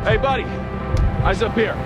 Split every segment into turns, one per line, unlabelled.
Hey buddy, eyes up here.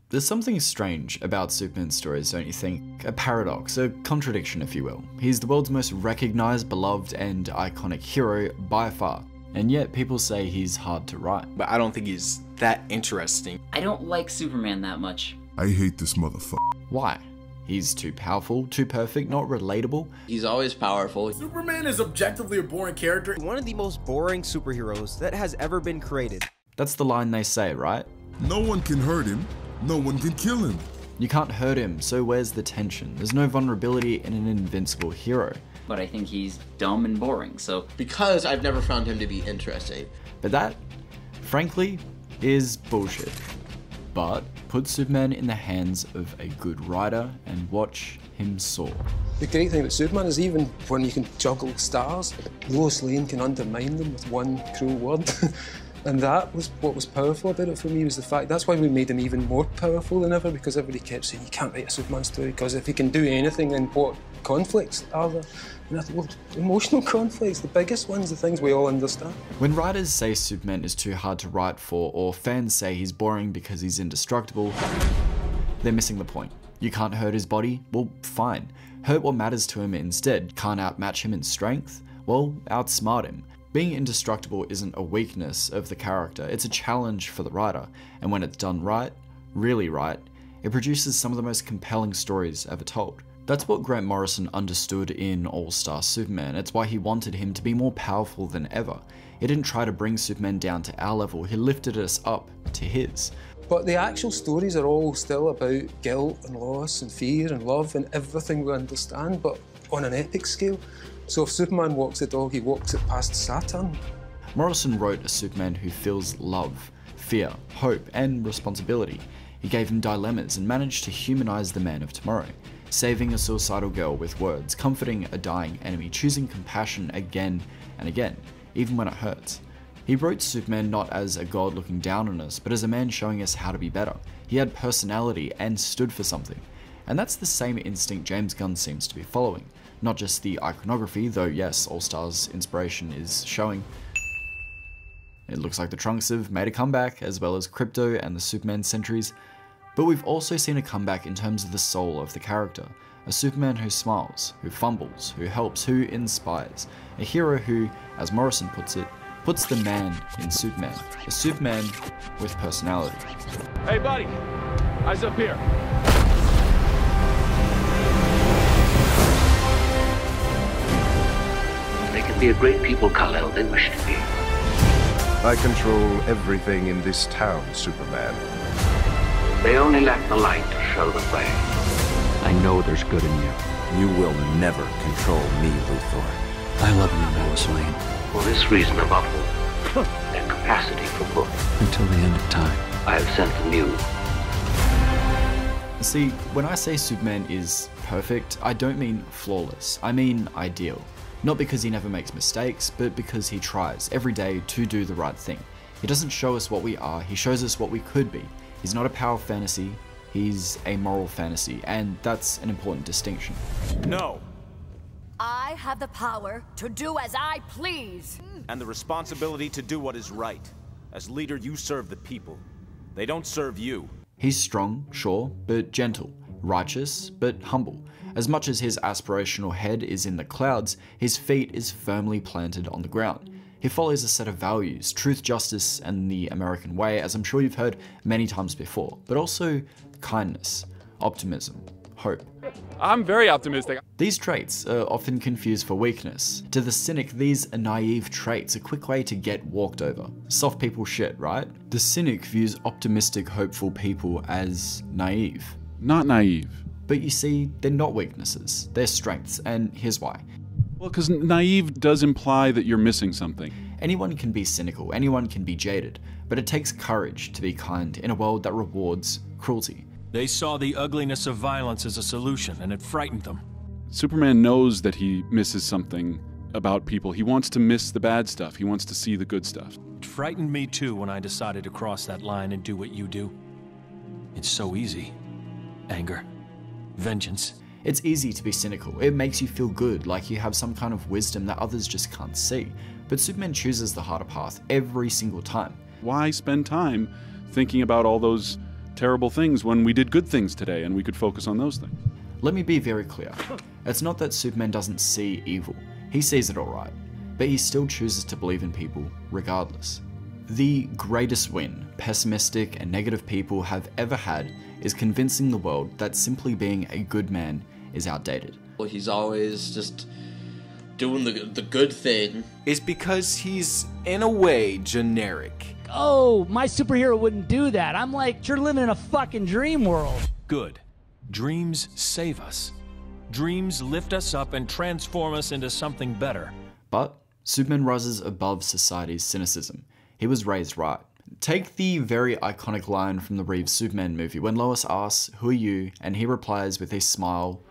There's something strange about Superman's stories, don't you think? A paradox, a contradiction if you will. He's the world's most recognised, beloved and iconic hero by far, and yet people say he's hard to write.
But I don't think he's that interesting.
I don't like Superman that much.
I hate this motherfucker.
Why? He's too powerful, too perfect, not relatable.
He's always powerful.
Superman is objectively a boring character.
One of the most boring superheroes that has ever been created.
That's the line they say, right?
No one can hurt him. No one can kill him.
You can't hurt him, so where's the tension? There's no vulnerability in an invincible hero.
But I think he's dumb and boring, so...
Because I've never found him to be interesting.
But that, frankly, is bullshit. But put Superman in the hands of a good writer and watch him soar.
The great thing about Superman is even when you can juggle stars, Lois Lane can undermine them with one cruel word. And that was what was powerful about it for me, was the fact that's why we made him even more powerful than ever, because everybody kept saying you can't write a Superman story because if he can do anything, then what conflicts are there? And I thought, well, emotional conflicts, the biggest ones, the things we all understand.
When writers say Superman is too hard to write for, or fans say he's boring because he's indestructible, they're missing the point. You can't hurt his body? Well, fine. Hurt what matters to him instead. Can't outmatch him in strength? Well, outsmart him. Being indestructible isn't a weakness of the character, it's a challenge for the writer, and when it's done right, really right, it produces some of the most compelling stories ever told. That's what Grant Morrison understood in All-Star Superman. It's why he wanted him to be more powerful than ever. He didn't try to bring Superman down to our level, he lifted us up to his.
But the actual stories are all still about guilt and loss and fear and love and everything we understand, but on an epic scale. So if Superman walks the dog, he walks it past Saturn.
Morrison wrote a Superman who feels love, fear, hope, and responsibility. He gave him dilemmas and managed to humanize the man of tomorrow, saving a suicidal girl with words, comforting a dying enemy, choosing compassion again and again, even when it hurts. He wrote Superman not as a god looking down on us, but as a man showing us how to be better. He had personality and stood for something. And that's the same instinct James Gunn seems to be following. Not just the iconography, though yes, All-Star's inspiration is showing. It looks like the Trunks have made a comeback, as well as Krypto and the Superman Sentries. But we've also seen a comeback in terms of the soul of the character. A Superman who smiles, who fumbles, who helps, who inspires. A hero who, as Morrison puts it, puts the man in Superman. A Superman with personality.
Hey buddy, eyes up here.
They can be a great people, Kal-El. They wish to be.
I control everything in this town, Superman.
They only lack the light to show the way.
I know there's good in you.
You will never control me, Luthor.
I love you, Lois Lane.
For this reason above all, their capacity for good.
Until the end of time.
I have sent them you.
See, when I say Superman is perfect, I don't mean flawless. I mean ideal. Not because he never makes mistakes, but because he tries every day to do the right thing. He doesn't show us what we are, he shows us what we could be. He's not a power fantasy, he's a moral fantasy, and that's an important distinction.
No.
I have the power to do as I please.
And the responsibility to do what is right. As leader, you serve the people. They don't serve you.
He's strong, sure, but gentle. Righteous, but humble. As much as his aspirational head is in the clouds, his feet is firmly planted on the ground. He follows a set of values, truth, justice, and the American way, as I'm sure you've heard many times before, but also kindness, optimism, hope.
I'm very optimistic.
These traits are often confused for weakness. To the cynic, these are naive traits, a quick way to get walked over. Soft people shit, right? The cynic views optimistic, hopeful people as naive.
Not naive.
But you see, they're not weaknesses, they're strengths, and here's why.
Well, because naive does imply that you're missing something.
Anyone can be cynical, anyone can be jaded, but it takes courage to be kind in a world that rewards cruelty.
They saw the ugliness of violence as a solution, and it frightened them.
Superman knows that he misses something about people. He wants to miss the bad stuff. He wants to see the good stuff.
It frightened me too when I decided to cross that line and do what you do. It's so easy. Anger. Vengeance.
It's easy to be cynical. It makes you feel good, like you have some kind of wisdom that others just can't see. But Superman chooses the harder path every single time.
Why spend time thinking about all those terrible things when we did good things today and we could focus on those things?
Let me be very clear. It's not that Superman doesn't see evil. He sees it alright, but he still chooses to believe in people regardless. The greatest win pessimistic and negative people have ever had is convincing the world that simply being a good man is outdated.
Well, he's always just doing the good thing.
Is because he's, in a way, generic.
Oh, my superhero wouldn't do that. I'm like, you're living in a fucking dream world.
Good. Dreams save us. Dreams lift us up and transform us into something better.
But Superman rises above society's cynicism. He was raised right. Take the very iconic line from the Reeves Superman movie when Lois asks, "Who are you?" and he replies with a smile,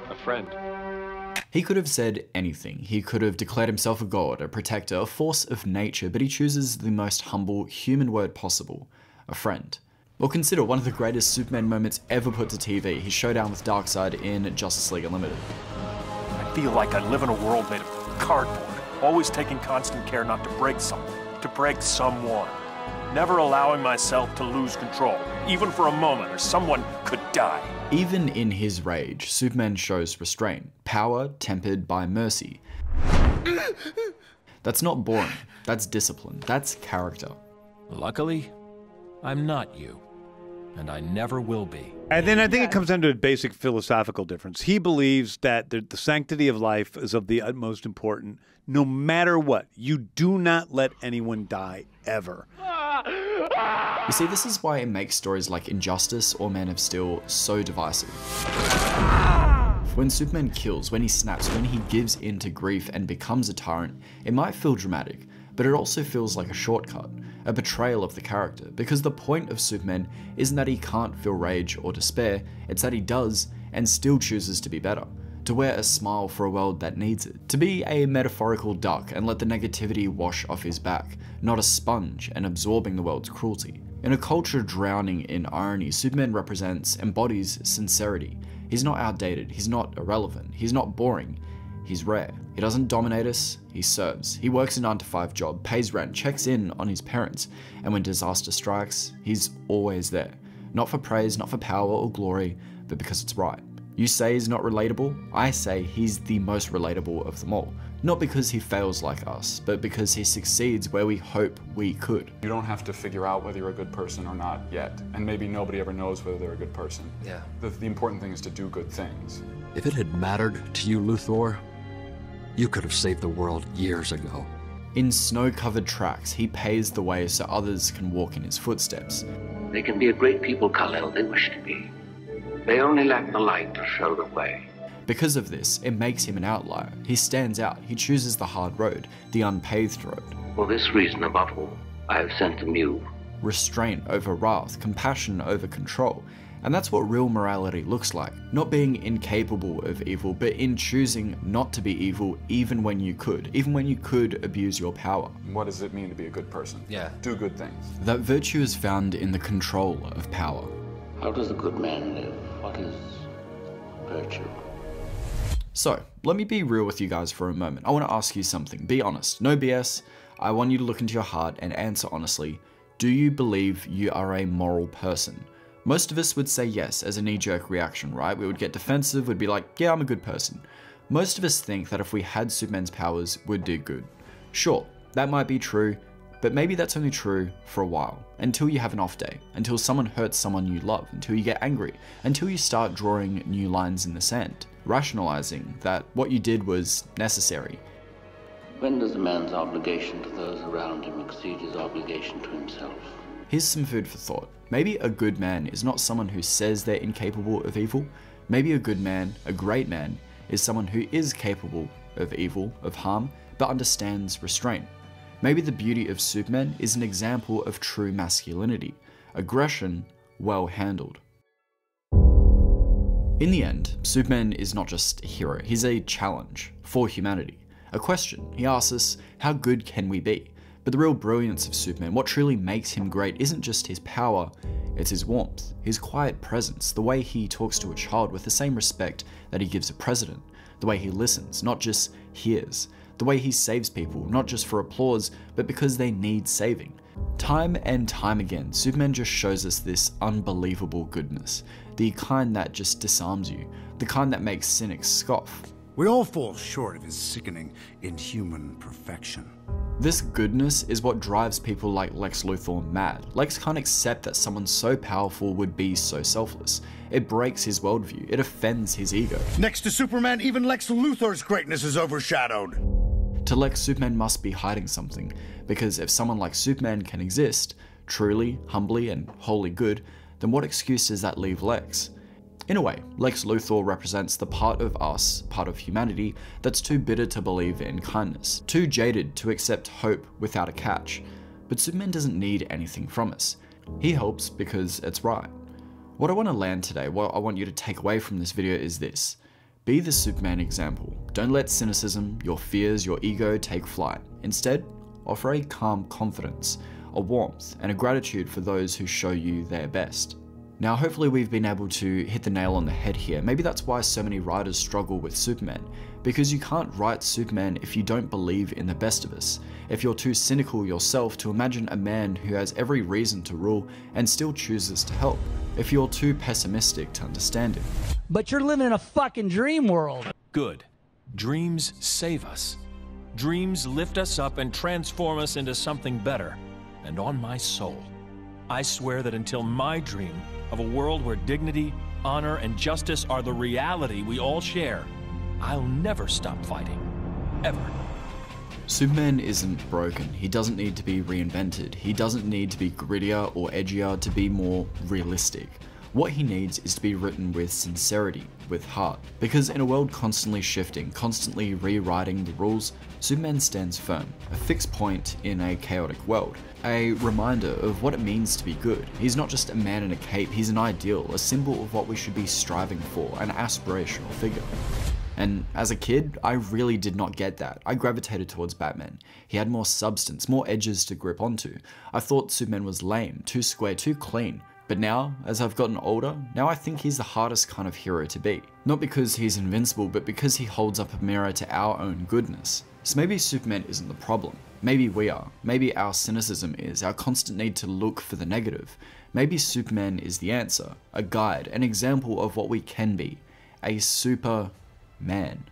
"A friend."
He could have said anything. He could have declared himself a god, a protector, a force of nature, but he chooses the most humble human word possible, a friend. Or consider one of the greatest Superman moments ever put to TV, his showdown with Darkseid in Justice League Unlimited.
I feel like I live in a world made of cardboard, always taking constant care not to break something, to break someone. Never allowing myself to lose control, even for a moment, or someone could die.
Even in his rage, Superman shows restraint, power tempered by mercy. That's not boring, that's discipline, that's character.
Luckily, I'm not you, and I never will be.
And then I think it comes down to a basic philosophical difference. He believes that the sanctity of life is of the utmost importance, no matter what. You do not let anyone die, ever.
You see, this is why it makes stories like Injustice or Man of Steel so divisive. When Superman kills, when he snaps, when he gives in to grief and becomes a tyrant, it might feel dramatic, but it also feels like a shortcut, a betrayal of the character, because the point of Superman isn't that he can't feel rage or despair, it's that he does and still chooses to be better, to wear a smile for a world that needs it, to be a metaphorical duck and let the negativity wash off his back, not a sponge and absorbing the world's cruelty. In a culture drowning in irony, Superman embodies sincerity. He's not outdated, he's not irrelevant, he's not boring, he's rare. He doesn't dominate us, he serves. He works a 9-to-5 job, pays rent, checks in on his parents, and when disaster strikes, he's always there. Not for praise, not for power or glory, but because it's right. You say he's not relatable, I say he's the most relatable of them all. Not because he fails like us, but because he succeeds where we hope we could.
You don't have to figure out whether you're a good person or not yet, and maybe nobody ever knows whether they're a good person.
Yeah.
The important thing is to do good things.
If it had mattered to you, Luthor, you could have saved the world years ago.
In snow-covered tracks, he paves the way so others can walk in his footsteps.
They can be a great people, Kal-El, they wish to be. They only lack the light to show the way.
Because of this, it makes him an outlier. He stands out, he chooses the hard road, the unpaved road.
For this reason above all, I have sent them you.
Restraint over wrath, compassion over control. And that's what real morality looks like. Not being incapable of evil, but in choosing not to be evil even when you could abuse your power.
What does it mean to be a good person?
Yeah.
Do good things.
That virtue is found in the control of power.
How does a good man live? What is virtue?
So, let me be real with you guys for a moment. I want to ask you something. Be honest. No BS. I want you to look into your heart and answer honestly. Do you believe you are a moral person? Most of us would say yes as a knee-jerk reaction, right? We would get defensive, we'd be like, yeah, I'm a good person. Most of us think that if we had Superman's powers, we'd do good. Sure, that might be true, but maybe that's only true for a while, until you have an off day, until someone hurts someone you love, until you get angry, until you start drawing new lines in the sand, rationalizing that what you did was necessary.
When does a man's obligation to those around him exceed his obligation to himself?
Here's some food for thought. Maybe a good man is not someone who says they're incapable of evil. Maybe a good man, a great man, is someone who is capable of evil, of harm, but understands restraint. Maybe the beauty of Superman is an example of true masculinity, aggression well handled. In the end, Superman is not just a hero, he's a challenge for humanity. A question. He asks us, how good can we be? But the real brilliance of Superman, what truly makes him great, isn't just his power, it's his warmth, his quiet presence, the way he talks to a child with the same respect that he gives a president, the way he listens, not just hears, the way he saves people, not just for applause, but because they need saving, Time and time again, Superman just shows us this unbelievable goodness. The kind that just disarms you. The kind that makes cynics scoff.
We all fall short of his sickening, inhuman perfection.
This goodness is what drives people like Lex Luthor mad. Lex can't accept that someone so powerful would be so selfless. It breaks his worldview. It offends his ego.
Next to Superman, even Lex Luthor's greatness is overshadowed.
To Lex, Superman must be hiding something, because if someone like Superman can exist, truly, humbly, and wholly good, then what excuse does that leave Lex? In a way, Lex Luthor represents the part of us, part of humanity, that's too bitter to believe in kindness, too jaded to accept hope without a catch. But Superman doesn't need anything from us. He helps because it's right. What I want to land today, what I want you to take away from this video is this. Be the Superman example. Don't let cynicism, your fears, your ego take flight. Instead, offer a calm confidence, a warmth, and a gratitude for those who show you their best. Now, hopefully we've been able to hit the nail on the head here. Maybe that's why so many writers struggle with Superman, because you can't write Superman if you don't believe in the best of us. If you're too cynical yourself to imagine a man who has every reason to rule and still chooses to help. If you're too pessimistic to understand him.
But you're living in a fucking dream world.
Good. Dreams save us. Dreams lift us up and transform us into something better. And on my soul, I swear that until my dream of a world where dignity, honor, and justice are the reality we all share, I'll never stop fighting. Ever.
Superman isn't broken. He doesn't need to be reinvented. He doesn't need to be grittier or edgier to be more realistic. What he needs is to be written with sincerity, with heart. Because in a world constantly shifting, constantly rewriting the rules, Superman stands firm, a fixed point in a chaotic world. A reminder of what it means to be good. He's not just a man in a cape, he's an ideal, a symbol of what we should be striving for, an aspirational figure. And as a kid, I really did not get that. I gravitated towards Batman. He had more substance, more edges to grip onto. I thought Superman was lame, too square, too clean. But now, as I've gotten older, now I think he's the hardest kind of hero to be. Not because he's invincible, but because he holds up a mirror to our own goodness. So maybe Superman isn't the problem. Maybe we are. Maybe our cynicism is, our constant need to look for the negative. Maybe Superman is the answer, a guide, an example of what we can be. A super man.